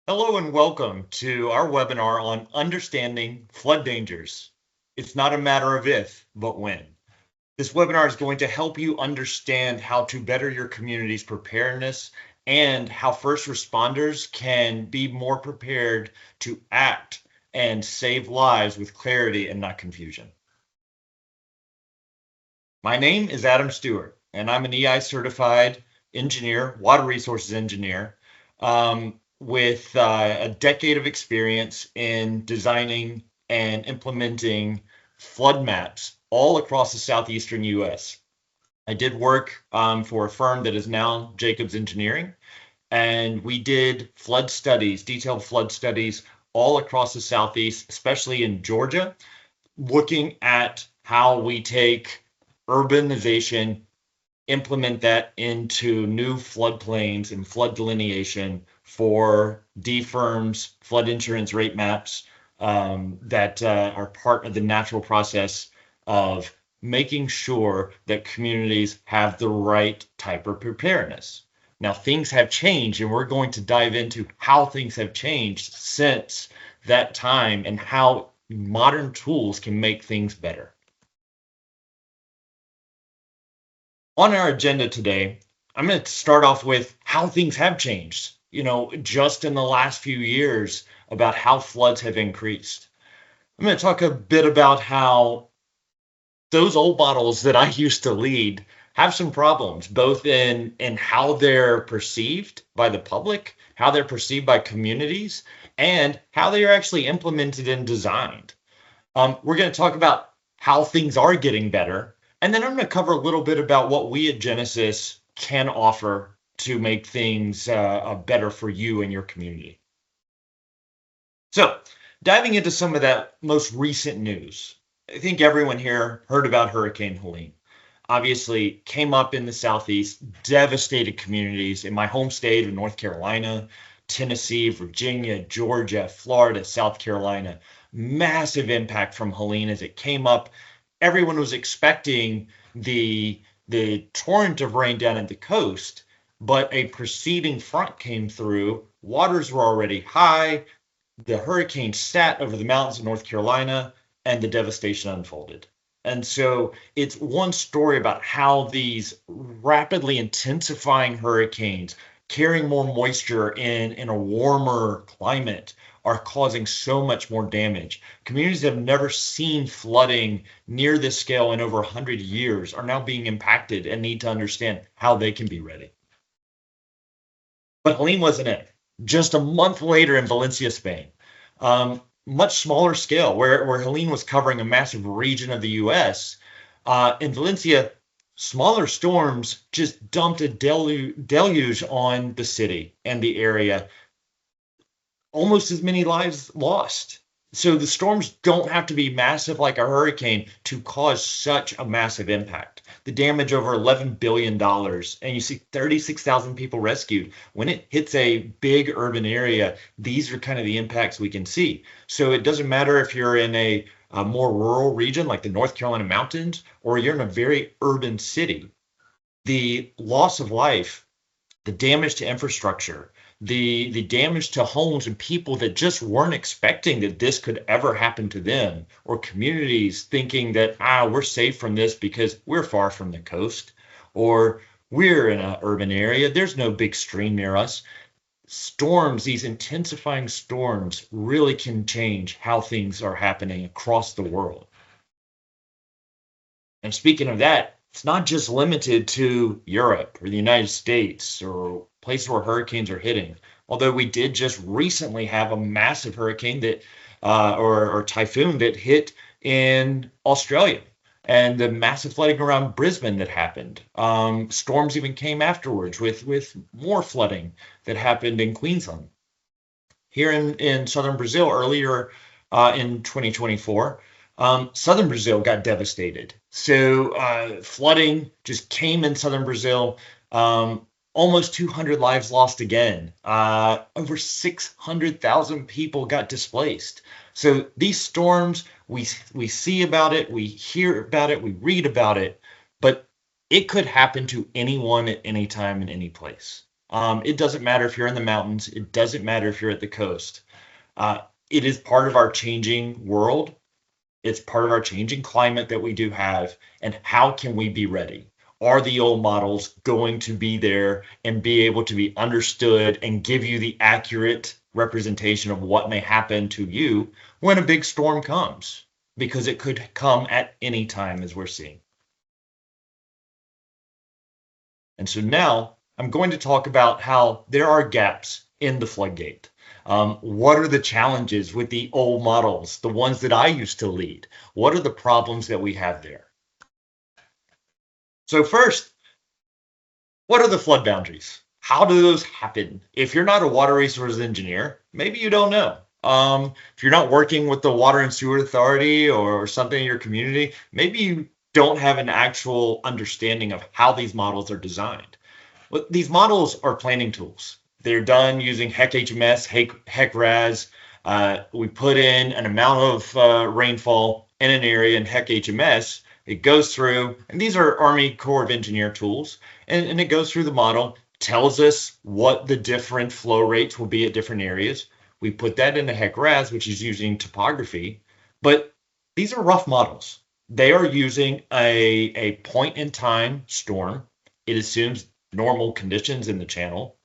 Hello and welcome to our webinar on understanding flood dangers. It's not a matter of if, but when. This webinar is going to help you understand how to better your community's preparedness and how first responders can be more prepared to act and save lives with clarity and not confusion. My name is Adam Stewart, and I'm an EI certified engineer, water resources engineer, with a decade of experience in designing and implementing flood maps all across the southeastern US. I did work for a firm that is now Jacobs Engineering, and we did flood studies, detailed flood studies all across the southeast, especially in Georgia, looking at how we take urbanization, implement that into new floodplains and flood delineation for DFIRM's flood insurance rate maps that are part of the natural process of making sure that communities have the right type of preparedness. Now, things have changed, and we're going to dive into how things have changed since that time and how modern tools can make things better. On our agenda today, I'm going to start off with how things have changed, just in the last few years about how floods have increased. I'm going to talk a bit about how those old models that I used to lead have some problems, both in how they're perceived by the public, how they're perceived by communities, and how they are actually implemented and designed. We're going to talk about how things are getting better. And then I'm going to cover a little bit about what we at Genesis can offer to make things better for you and your community. So, diving into some of that most recent news, I think everyone here heard about Hurricane Helene. Obviously, came up in the southeast, devastated communities in my home state of North Carolina, Tennessee, Virginia, Georgia, Florida, South Carolina. Massive impact from Helene as it came up. Everyone was expecting the torrent of rain down at the coast, but a preceding front came through. Waters were already high. The hurricane sat over the mountains of North Carolina, and the devastation unfolded. And so it's one story about how these rapidly intensifying hurricanes carrying more moisture in a warmer climate are causing so much more damage. Communities that have never seen flooding near this scale in over 100 years are now being impacted and need to understand how they can be ready. But Helene wasn't it. Just a month later in Valencia, Spain, much smaller scale, where Helene was covering a massive region of the US. In Valencia, smaller storms just dumped a deluge on the city and the area. Almost as many lives lost. So the storms don't have to be massive like a hurricane to cause such a massive impact. The damage over $11 billion, and you see 36,000 people rescued. When it hits a big urban area, these are kind of the impacts we can see. So it doesn't matter if you're in a more rural region like the North Carolina mountains, or you're in a very urban city. The loss of life, the damage to infrastructure, the damage to homes and people that just weren't expecting that this could ever happen to them, or communities thinking that we're safe from this because we're far from the coast, or we're in an urban area, there's no big stream near us. Storms, these intensifying storms, really can change how things are happening across the world. And speaking of that, it's not just limited to Europe or the United States or places where hurricanes are hitting. Although we did just recently have a massive hurricane that, or typhoon that hit in Australia, and the massive flooding around Brisbane that happened. Storms even came afterwards with more flooding that happened in Queensland. Here in southern Brazil earlier in 2024, southern Brazil got devastated. So flooding just came in southern Brazil. Almost 200 lives lost again. Over 600,000 people got displaced. So these storms, we see about it, we hear about it, we read about it, but it could happen to anyone at any time in any place. It doesn't matter if you're in the mountains. It doesn't matter if you're at the coast. Uh, it is part of our changing world. It's part of our changing climate that we do have. And how can we be ready? Are the old models going to be there and be able to be understood and give you the accurate representation of what may happen to you when a big storm comes? Because it could come at any time, as we're seeing. And so now I'm going to talk about how there are gaps in the floodgate. What are the challenges with the old models, the ones that I used to lead? What are the problems that we have there? So first, what are the flood boundaries? How do those happen? If you're not a water resources engineer, maybe you don't know. If you're not working with the Water and Sewer Authority or something in your community, maybe you don't have an actual understanding of how these models are designed. Well, these models are planning tools. They're done using HEC-HMS, HEC-RAS. We put in an amount of rainfall in an area in HEC-HMS. It goes through, and these are Army Corps of Engineer tools, and it goes through the model, tells us what the different flow rates will be at different areas. We put that into HEC-RAS, which is using topography, but these are rough models. They are using a point in time storm. It assumes normal conditions in the channel.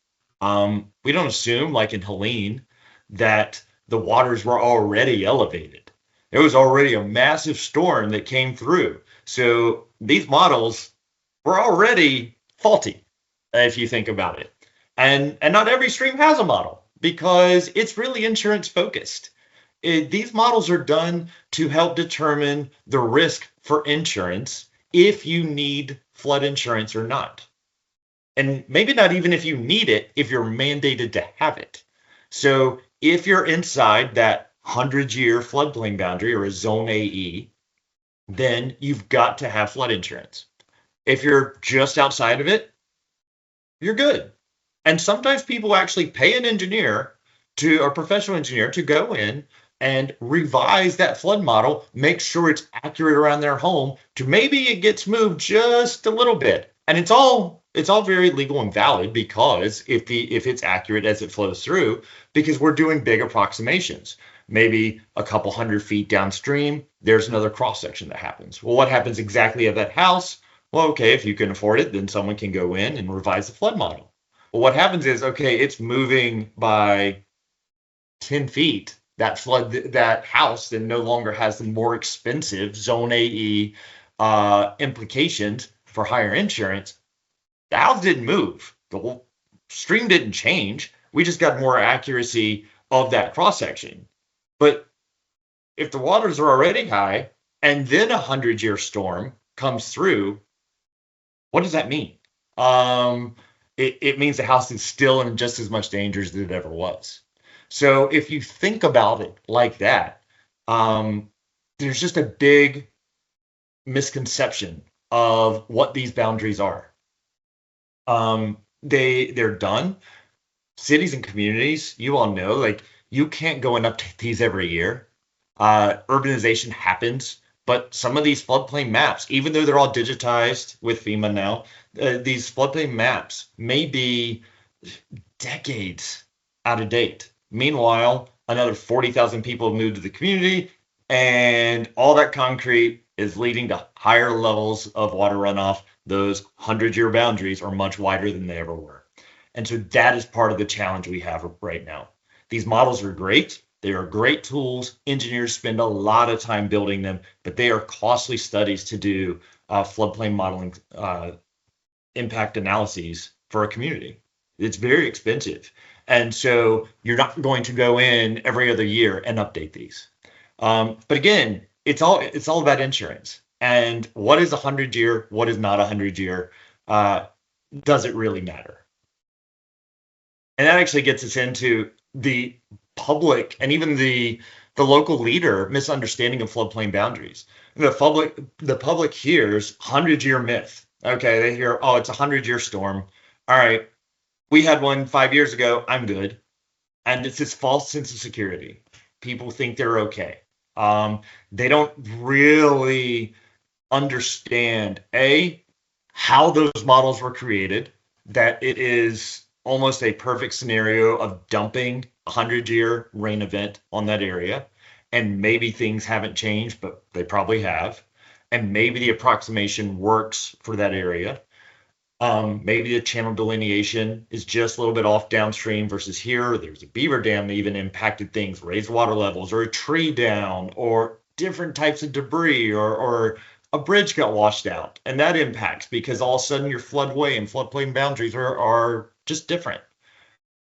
We don't assume, like in Helene, that the waters were already elevated. There was already a massive storm that came through. So these models were already faulty, if you think about it. And not every stream has a model because it's really insurance focused. These models are done to help determine the risk for insurance if you need flood insurance or not. And maybe not even if you need it, if you're mandated to have it. So if you're inside that 100-year floodplain boundary or a zone AE, then you've got to have flood insurance. If you're just outside of it, you're good. And sometimes people actually pay an engineer to a professional engineer to go in and revise that flood model, make sure it's accurate around their home to maybe it gets moved just a little bit. And it's all very legal and valid because if it's accurate as it flows through, because we're doing big approximations. Maybe a couple 100 feet downstream, there's another cross section that happens. Well, what happens exactly at that house? Well, okay, if you can afford it, then someone can go in and revise the flood model. Well, what happens is, okay, it's moving by 10 feet. That house then no longer has the more expensive zone AE implications for higher insurance. The house didn't move. The whole stream didn't change. We just got more accuracy of that cross section. But if the waters are already high and then a 100-year storm comes through, what does that mean? It means the house is still in just as much danger as it ever was. So if you think about it like that, there's just a big misconception of what these boundaries are. They're done. Cities and communities, you all know, like you can't go and update these every year. Urbanization happens, but some of these floodplain maps, even though they're all digitized with FEMA now, these floodplain maps may be decades out of date. Meanwhile, another 40,000 people have moved to the community, and all that concrete is leading to higher levels of water runoff. Those 100-year boundaries are much wider than they ever were. And so that is part of the challenge we have right now. These models are great. They are great tools. Engineers spend a lot of time building them, but they are costly studies to do floodplain modeling impact analyses for a community. It's very expensive. And so you're not going to go in every other year and update these. But again, it's all about insurance. And what is 100-year? What is not 100-year? Does it really matter? And that actually gets us into the public and even the local leader misunderstanding of floodplain boundaries. The public hears 100-year myth. Okay, they hear, oh, it's a 100-year storm. All right, we had one 5 years ago. I'm good. And it's this false sense of security. People think they're okay. They don't really understand how those models were created, that it is almost a perfect scenario of dumping a 100-year rain event on that area. And maybe things haven't changed, but they probably have. And maybe the approximation works for that area. Maybe the channel delineation is just a little bit off downstream versus here. There's a beaver dam that even impacted things, raised water levels, or a tree down, or different types of debris, or a bridge got washed out. And that impacts because all of a sudden your floodway and floodplain boundaries are just different.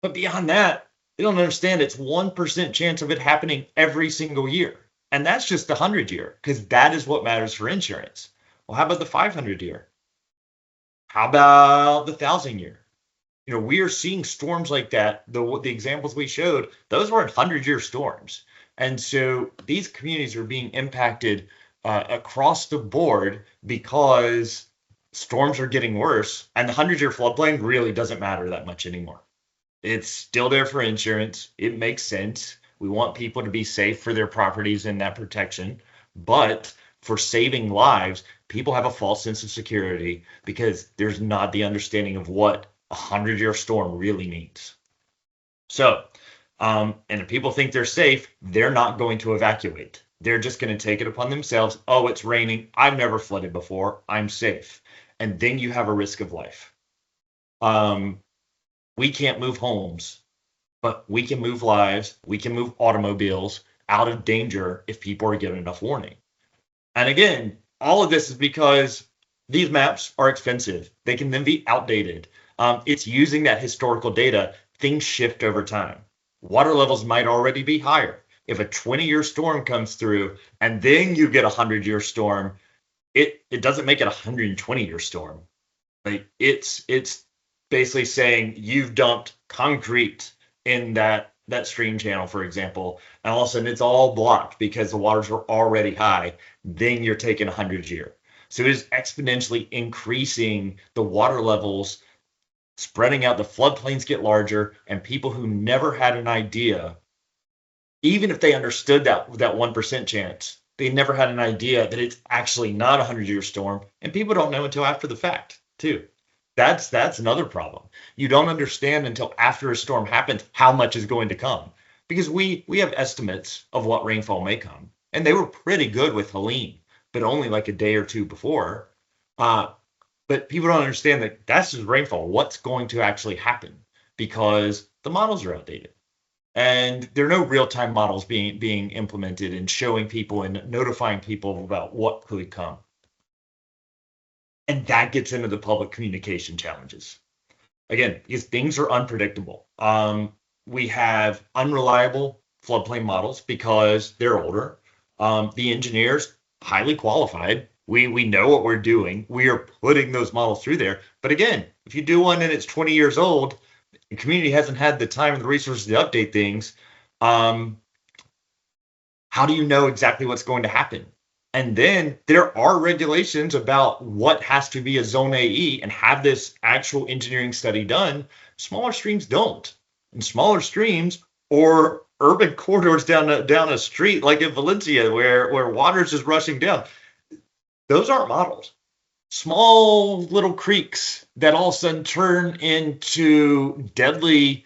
But beyond that, they don't understand it's 1% chance of it happening every single year. And that's just the 100-year, because that is what matters for insurance. Well, how about the 500-year? How about the 1,000-year? We are seeing storms like that. The examples we showed, those were 100-year storms. And so these communities are being impacted across the board because storms are getting worse, and the 100-year floodplain really doesn't matter that much anymore. It's still there for insurance. It makes sense. We want people to be safe for their properties and that protection. But for saving lives, people have a false sense of security because there's not the understanding of what a 100-year storm really means. So, and if people think they're safe, they're not going to evacuate. They're just going to take it upon themselves. Oh, it's raining. I've never flooded before. I'm safe. And then you have a risk of life. We can't move homes, but we can move lives. We can move automobiles out of danger if people are given enough warning. And again, all of this is because these maps are expensive. They can then be outdated. It's using that historical data. Things shift over time. Water levels might already be higher. If a 20-year storm comes through and then you get a 100-year storm, it doesn't make it a 120-year storm. Like it's basically saying you've dumped concrete in that stream channel, for example, and all of a sudden it's all blocked because the waters were already high. Then you're taking 100-year. So it is exponentially increasing the water levels, spreading out. The floodplains get larger, and people who never had an idea, even if they understood that 1% chance, they never had an idea that it's actually not a 100-year storm, and people don't know until after the fact too. That's another problem. You don't understand until after a storm happens how much is going to come, because we have estimates of what rainfall may come, and they were pretty good with Helene, but only like a day or two before. But people don't understand that that's just rainfall. What's going to actually happen? Because the models are outdated, and there are no real-time models being implemented and showing people and notifying people about what could come. And that gets into the public communication challenges. Again, because things are unpredictable. We have unreliable floodplain models because they're older. The engineers, highly qualified. We know what we're doing. We are putting those models through there. But again, if you do one and it's 20 years old, the community hasn't had the time and the resources to update things, how do you know exactly what's going to happen? And then there are regulations about what has to be a zone AE and have this actual engineering study done. Smaller streams don't. And smaller streams or urban corridors down a street like in Valencia where water is just rushing down, those aren't modeled. Small little creeks that all of a sudden turn into deadly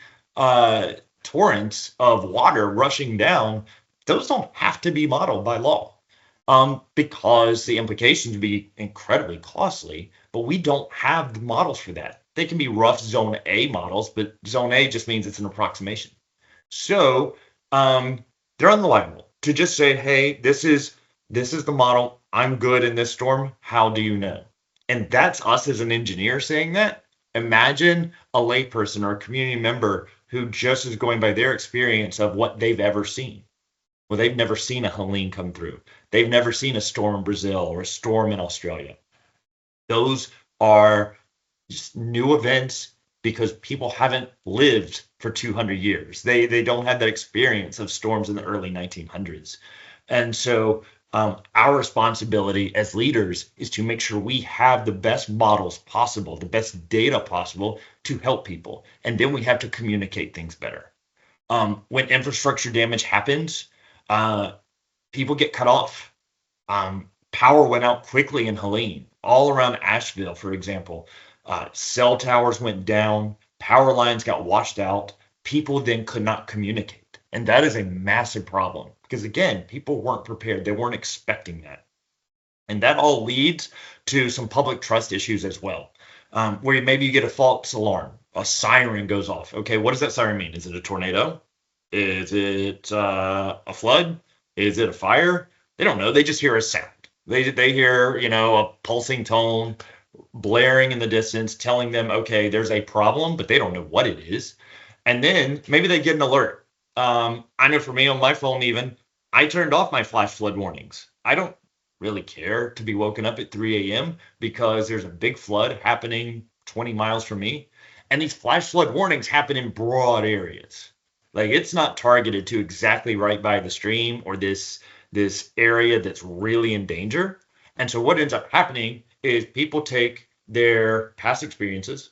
torrents of water rushing down, those don't have to be modeled by law. Because the implications would be incredibly costly, but we don't have the models for that. They can be rough zone A models, but zone A just means it's an approximation. So they're unreliable. To just say, hey, this is the model. I'm good in this storm. How do you know? And that's us as an engineer saying that. Imagine a layperson or a community member who just is going by their experience of what they've ever seen. Well, they've never seen a Helene come through. They've never seen a storm in Brazil or a storm in Australia. Those are just new events because people haven't lived for 200 years. They don't have that experience of storms in the early 1900s. And so our responsibility as leaders is to make sure we have the best models possible, the best data possible to help people. And then we have to communicate things better. When infrastructure damage happens, people get cut off. Power went out quickly in Helene, all around Asheville, for example. Cell towers went down. Power lines got washed out. People then could not communicate. And that is a massive problem because, again, people weren't prepared. They weren't expecting that. And that all leads to some public trust issues as well, where maybe you get a false alarm, a siren goes off. Okay, what does that siren mean? Is it a tornado? Is it a flood? Is it a fire? They don't know. They just hear a sound. They hear, a pulsing tone blaring in the distance, telling them, okay, there's a problem, but they don't know what it is. And then maybe they get an alert. I know for me on my phone, even I turned off my flash flood warnings. I don't really care to be woken up at 3 a.m. because there's a big flood happening 20 miles from me. And these flash flood warnings happen in broad areas. Like it's not targeted to exactly right by the stream or this area that's really in danger. And so what ends up happening is people take their past experiences,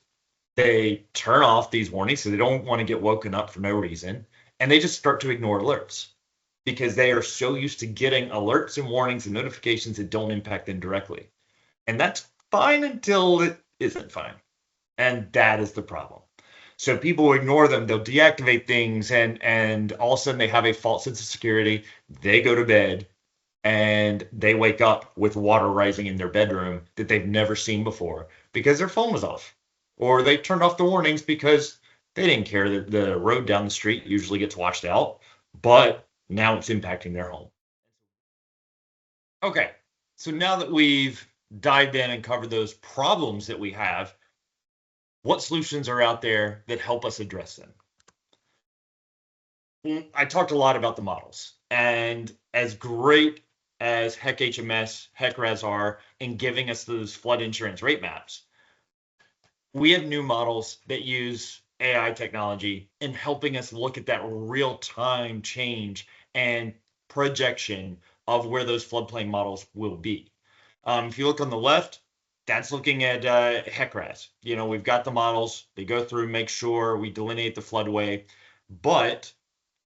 they turn off these warnings so they don't want to get woken up for no reason, and they just start to ignore alerts because they are so used to getting alerts and warnings and notifications that don't impact them directly. And that's fine until it isn't fine. And that is the problem. So people ignore them, they'll deactivate things, and all of a sudden they have a false sense of security. They go to bed and they wake up with water rising in their bedroom that they've never seen before because their phone was off. Or they turned off the warnings because they didn't care that the road down the street usually gets washed out, but now it's impacting their home. Okay, so now that we've dived in and covered those problems that we have, what solutions are out there that help us address them? I talked a lot about the models, and as great as HEC HMS, HEC-RAS are in giving us those flood insurance rate maps, we have new models that use AI technology in helping us look at that real-time change and projection of where those floodplain models will be. If you look on the left, that's looking at HEC-RAS. We've got the models. They go through, make sure we delineate the floodway. But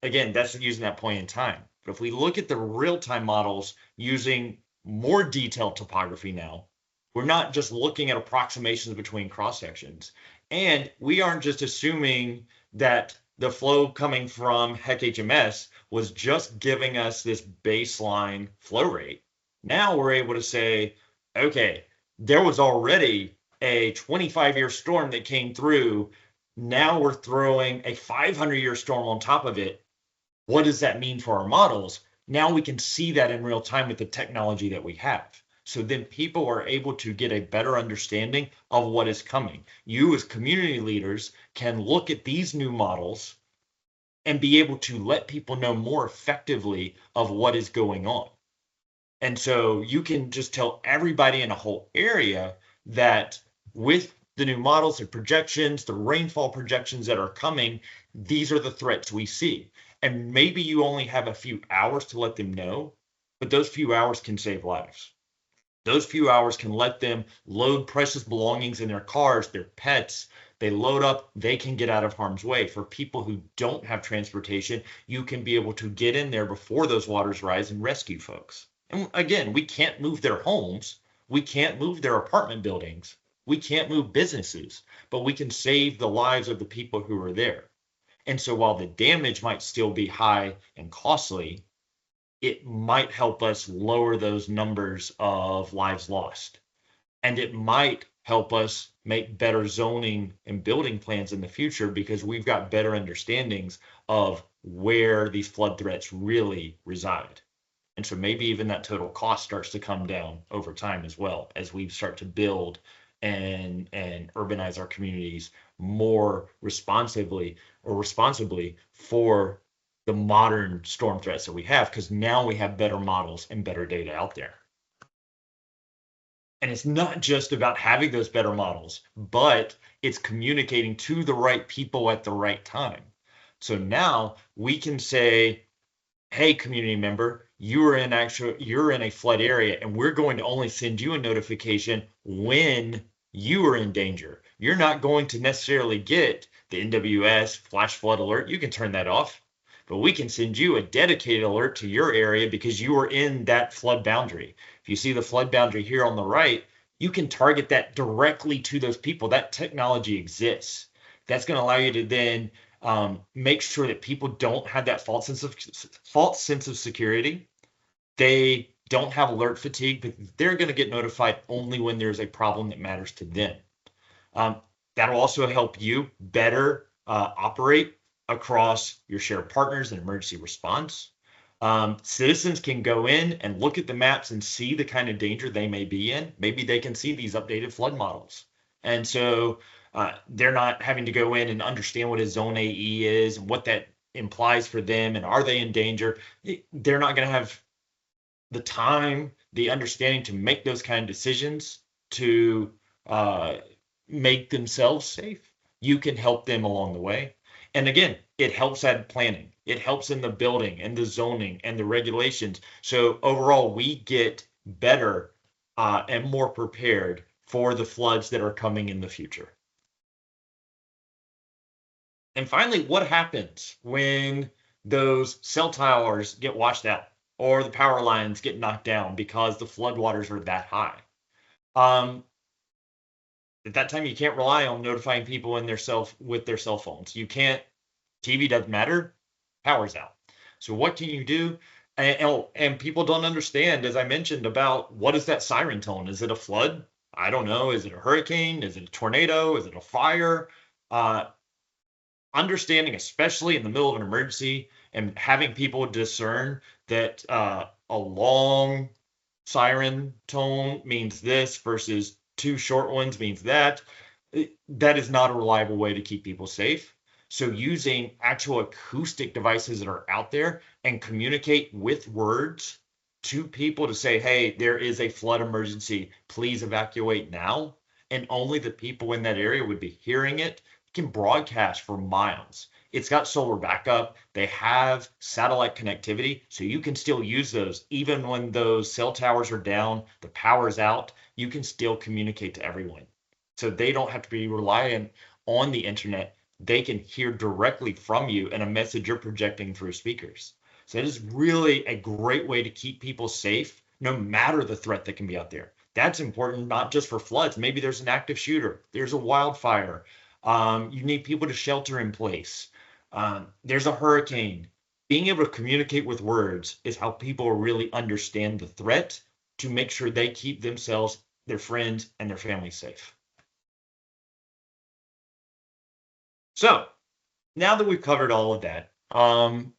again, that's using that point in time. But if we look at the real-time models using more detailed topography now, we're not just looking at approximations between cross sections. And we aren't just assuming that the flow coming from HEC HMS was just giving us this baseline flow rate. Now we're able to say, okay, there was already a 25-year storm that came through. Now we're throwing a 500-year storm on top of it. What does that mean for our models? Now we can see that in real time with the technology that we have. So then people are able to get a better understanding of what is coming. You as community leaders can look at these new models and be able to let people know more effectively of what is going on. And so you can just tell everybody in a whole area that with the new models, the projections, the rainfall projections that are coming, these are the threats we see. And maybe you only have a few hours to let them know, but those few hours can save lives. Those few hours can let them load precious belongings in their cars, their pets. They load up, they can get out of harm's way. For people who don't have transportation, you can be able to get in there before those waters rise and rescue folks. And again, we can't move their homes. We can't move their apartment buildings. We can't move businesses, but we can save the lives of the people who are there. And so while the damage might still be high and costly, it might help us lower those numbers of lives lost. And it might help us make better zoning and building plans in the future because we've got better understandings of where these flood threats really reside. And so maybe even that total cost starts to come down over time as well as we start to build and urbanize our communities more responsibly for the modern storm threats that we have, because now we have better models and better data out there. And it's not just about having those better models, but it's communicating to the right people at the right time. So now we can say, hey, community member, you're in a flood area, and we're going to only send you a notification when you are in danger. You're not going to necessarily get the NWS flash flood alert. You can turn that off, but we can send you a dedicated alert to your area because you are in that flood boundary. If you see the flood boundary here on the right, you can target that directly to those people. That technology exists. That's going to allow you to then make sure that people don't have that false sense of security. They don't have alert fatigue, but they're going to get notified only when there's a problem that matters to them. Um, that'll also help you better operate across your shared partners and emergency response. Citizens can go in and look at the maps and see the kind of danger they may be in. Maybe they can see these updated flood models. And so they're not having to go in and understand what a zone AE is and what that implies for them and are they in danger. They're not going to have the time, the understanding to make those kind of decisions to uh, make themselves safe. You can help them along the way. And again, it helps at planning. It helps in the building and the zoning and the regulations. So overall, we get better and more prepared for the floods that are coming in the future. And finally, what happens when those cell towers get washed out or the power lines get knocked down because the floodwaters are that high? Um, at that time, you can't rely on notifying people in with their cell phones. You can't. TV doesn't matter. Power's out. So what can you do? And people don't understand, as I mentioned, about what is that siren tone? Is it a flood? I don't know. Is it a hurricane? Is it a tornado? Is it a fire? Uh, Understanding, especially in the middle of an emergency, and having people discern that a long siren tone means this versus two short ones means that, that is not a reliable way to keep people safe. So using actual acoustic devices that are out there and communicate with words to people to say, hey, there is a flood emergency, please evacuate now. And only the people in that area would be hearing it, can broadcast for miles. It's got solar backup. They have satellite connectivity, so you can still use those. Even when those cell towers are down, the power's out, you can still communicate to everyone. So they don't have to be reliant on the internet. They can hear directly from you and a message you're projecting through speakers. So it is really a great way to keep people safe, no matter the threat that can be out there. That's important, not just for floods. Maybe there's an active shooter, there's a wildfire, you need people to shelter in place. There's a hurricane. Being able to communicate with words is how people really understand the threat to make sure they keep themselves, their friends, and their families safe. So now that we've covered all of that, I'll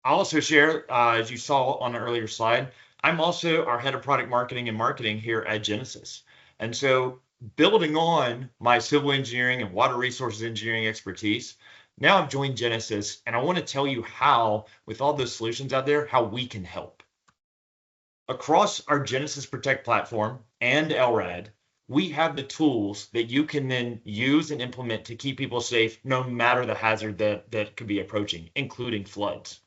also share, as you saw on an earlier slide, I'm also our head of product marketing and marketing here at Genesis. And so building on my civil engineering and water resources engineering expertise, now I've joined Genesis and I want to tell you how, with all those solutions out there, how we can help. Across our Genesis Protect platform and LRAD, we have the tools that you can then use and implement to keep people safe no matter the hazard that could be approaching, including floods.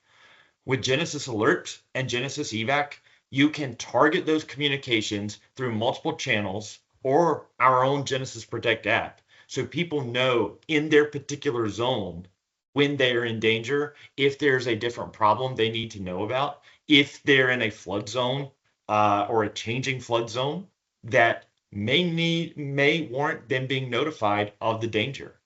With Genesis Alert and Genesis Evac, you can target those communications through multiple channels or our own Genesis Protect app. So people know in their particular zone when they're in danger, if there's a different problem they need to know about, if they're in a flood zone or a changing flood zone that may warrant them being notified of the danger.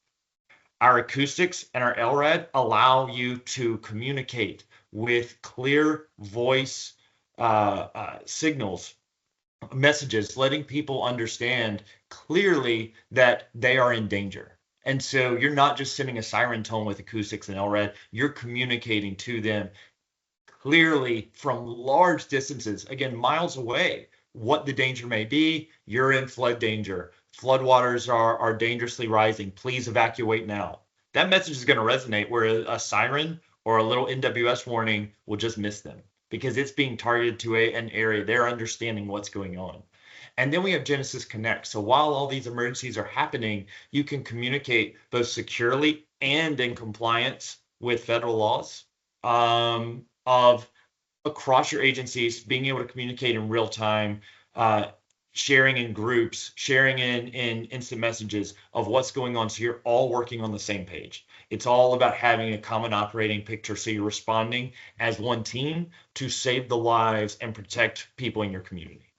Our acoustics and our LRAD allow you to communicate with clear voice signals, messages, letting people understand clearly that they are in danger. And so you're not just sending a siren tone with acoustics and LRAD, you're communicating to them clearly from large distances, again, miles away, what the danger may be. You're in flood danger. Floodwaters are dangerously rising. Please evacuate now. That message is going to resonate where a siren or a little NWS warning will just miss them because it's being targeted to an area. They're understanding what's going on. And then we have Genesis Connect. So while all these emergencies are happening, you can communicate both securely and in compliance with federal laws. Of across your agencies, being able to communicate in real time, sharing in groups, sharing in instant messages of what's going on. So you're all working on the same page. It's all about having a common operating picture. So you're responding as one team to save the lives and protect people in your community.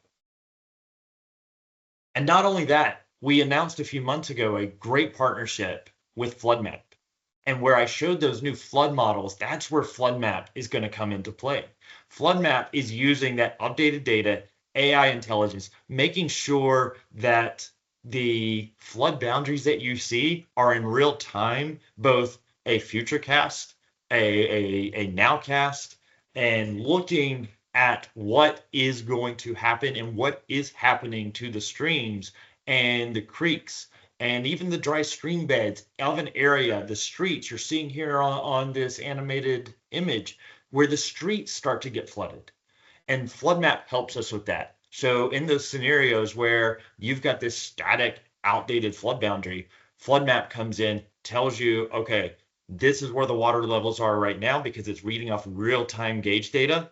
And not only that, we announced a few months ago a great partnership with flood map. And where I showed those new flood models, that's where flood map is going to come into play. Flood map is using that updated data, AI intelligence, making sure that the flood boundaries that you see are in real time, both a future cast, a now cast, and looking at what is going to happen and what is happening to the streams and the creeks and even the dry stream beds of an area, the streets you're seeing here on this animated image, where the streets start to get flooded. And flood map helps us with that. So in those scenarios where you've got this static, outdated flood boundary, flood map comes in, tells you, okay, this is where the water levels are right now because it's reading off real-time gauge data.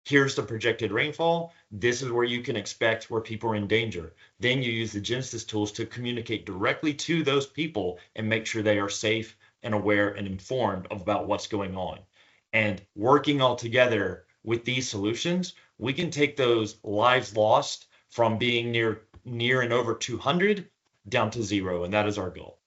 Here's the projected rainfall. This is where you can expect where people are in danger. Then you use the Genesis tools to communicate directly to those people and make sure they are safe and aware and informed about what's going on. And working all together with these solutions, we can take those lives lost from being near and over 200 down to 0, and that is our goal.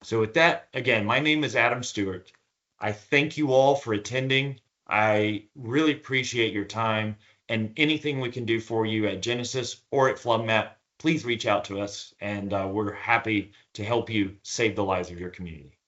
So with that, again, my name is Adam Stewart. I thank you all for attending. I really appreciate your time, and anything we can do for you at Genesis or at FloodMap, please reach out to us, and we're happy to help you save the lives of your community.